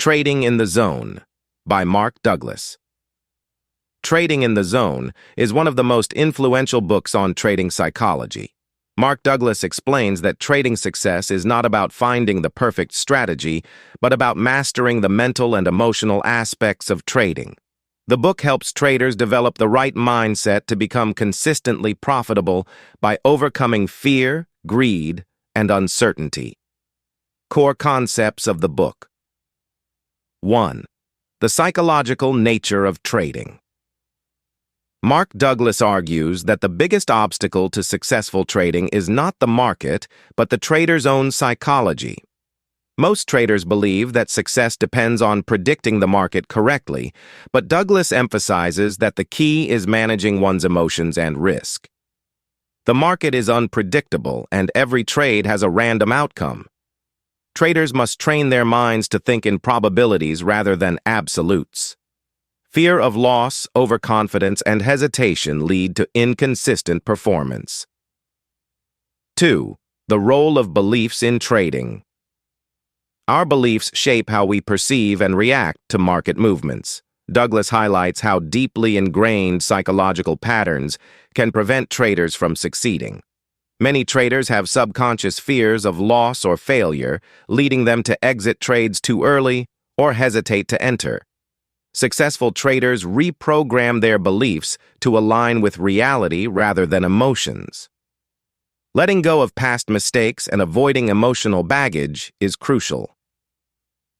Trading in the Zone by Mark Douglas. Trading in the Zone is one of the most influential books on trading psychology. Mark Douglas explains that trading success is not about finding the perfect strategy, but about mastering the mental and emotional aspects of trading. The book helps traders develop the right mindset to become consistently profitable by overcoming fear, greed, and uncertainty. Core concepts of the book. 1. The psychological nature of trading. Mark Douglas argues that the biggest obstacle to successful trading is not the market, but the trader's own psychology. Most traders believe that success depends on predicting the market correctly, but Douglas emphasizes that the key is managing one's emotions and risk. The market is unpredictable, and every trade has a random outcome. Traders must train their minds to think in probabilities rather than absolutes. Fear of loss, overconfidence, and hesitation lead to inconsistent performance. 2. The role of beliefs in trading. Our beliefs shape how we perceive and react to market movements. Douglas highlights how deeply ingrained psychological patterns can prevent traders from succeeding. Many traders have subconscious fears of loss or failure, leading them to exit trades too early or hesitate to enter. Successful traders reprogram their beliefs to align with reality rather than emotions. Letting go of past mistakes and avoiding emotional baggage is crucial.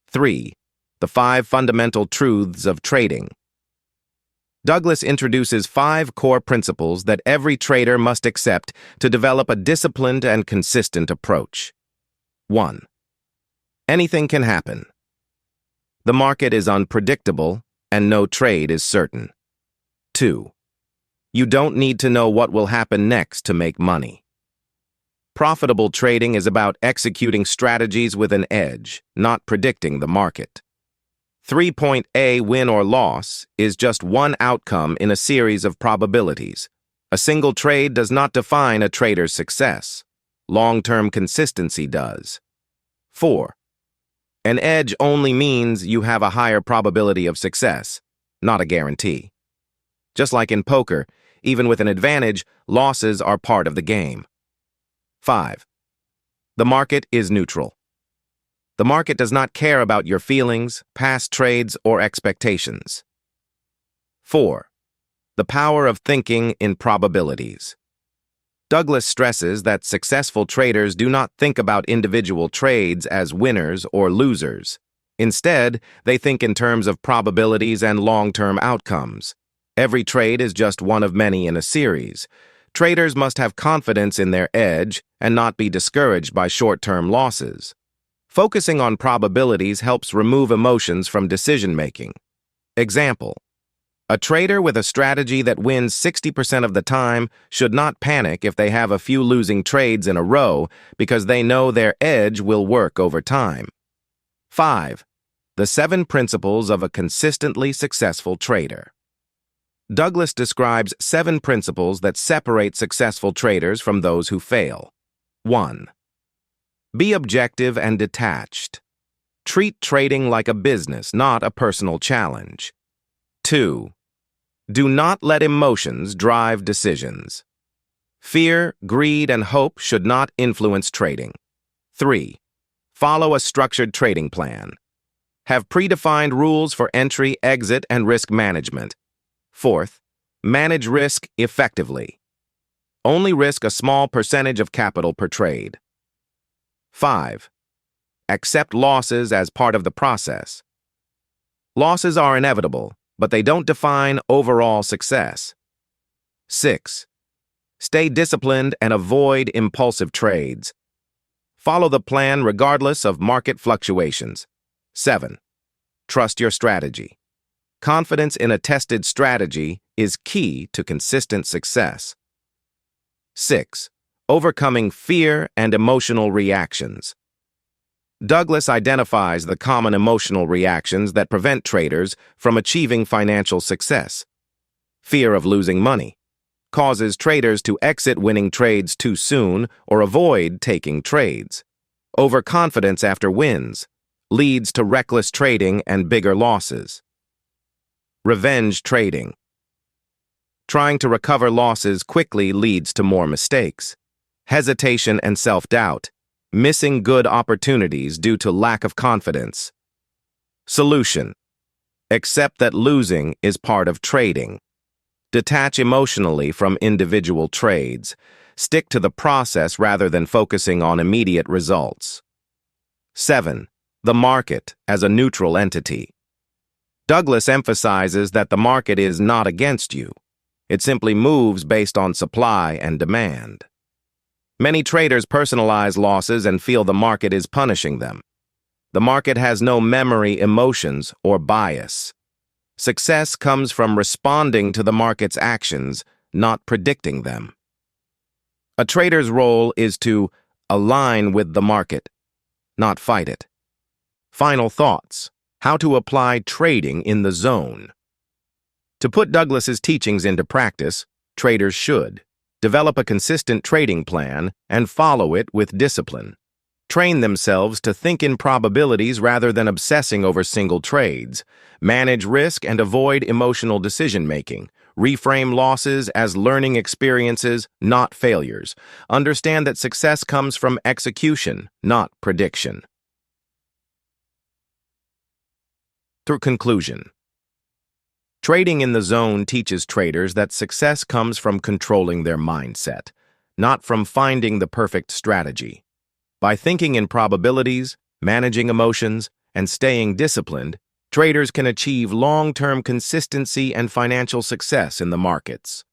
3. The 5 fundamental truths of trading. Douglas introduces 5 core principles that every trader must accept to develop a disciplined and consistent approach. 1. Anything can happen. The market is unpredictable, and no trade is certain. 2. You don't need to know what will happen next to make money. Profitable trading is about executing strategies with an edge, not predicting the market. 3.A win or loss is just one outcome in a series of probabilities. A single trade does not define a trader's success. Long-term consistency does. 4. An edge only means you have a higher probability of success, not a guarantee. Just like in poker, even with an advantage, losses are part of the game. 5. The market is neutral. The market does not care about your feelings, past trades, or expectations. 4. The power of thinking in probabilities. Douglas stresses that successful traders do not think about individual trades as winners or losers. Instead, they think in terms of probabilities and long-term outcomes. Every trade is just one of many in a series. Traders must have confidence in their edge and not be discouraged by short-term losses. Focusing on probabilities helps remove emotions from decision-making. Example: a trader with a strategy that wins 60% of the time should not panic if they have a few losing trades in a row because they know their edge will work over time. 5. The 7 principles of a consistently successful trader. Douglas describes 7 principles that separate successful traders from those who fail. 1. Be objective and detached. Treat trading like a business, not a personal challenge. 2. Do not let emotions drive decisions. Fear, greed, and hope should not influence trading. 3. Follow a structured trading plan. Have predefined rules for entry, exit, and risk management. 4th, manage risk effectively. Only risk a small percentage of capital per trade. 5. Accept losses as part of the process. Losses are inevitable, but they don't define overall success. 6. Stay disciplined and avoid impulsive trades. Follow the plan regardless of market fluctuations. 7. Trust your strategy. Confidence in a tested strategy is key to consistent success. 6. Overcoming fear and emotional reactions. Douglas identifies the common emotional reactions that prevent traders from achieving financial success. Fear of losing money causes traders to exit winning trades too soon or avoid taking trades. Overconfidence after wins. leads to reckless trading and bigger losses. Revenge trading. Trying to recover losses quickly leads to more mistakes. Hesitation and self-doubt. Missing good opportunities due to lack of confidence. Solution. Accept that losing is part of trading. Detach emotionally from individual trades. Stick to the process rather than focusing on immediate results. 7. The market as a neutral entity. Douglas emphasizes that the market is not against you. It simply moves based on supply and demand. Many traders personalize losses and feel the market is punishing them. The market has no memory, emotions, or bias. Success comes from responding to the market's actions, not predicting them. A trader's role is to align with the market, not fight it. Final thoughts. How to apply trading in the zone. To put Douglas's teachings into practice, traders should develop a consistent trading plan and follow it with discipline. Train themselves to think in probabilities rather than obsessing over single trades. Manage risk and avoid emotional decision-making. Reframe losses as learning experiences, not failures. Understand that success comes from execution, not prediction. Through conclusion. Trading in the zone teaches traders that success comes from controlling their mindset, not from finding the perfect strategy. By thinking in probabilities, managing emotions, and staying disciplined, traders can achieve long-term consistency and financial success in the markets.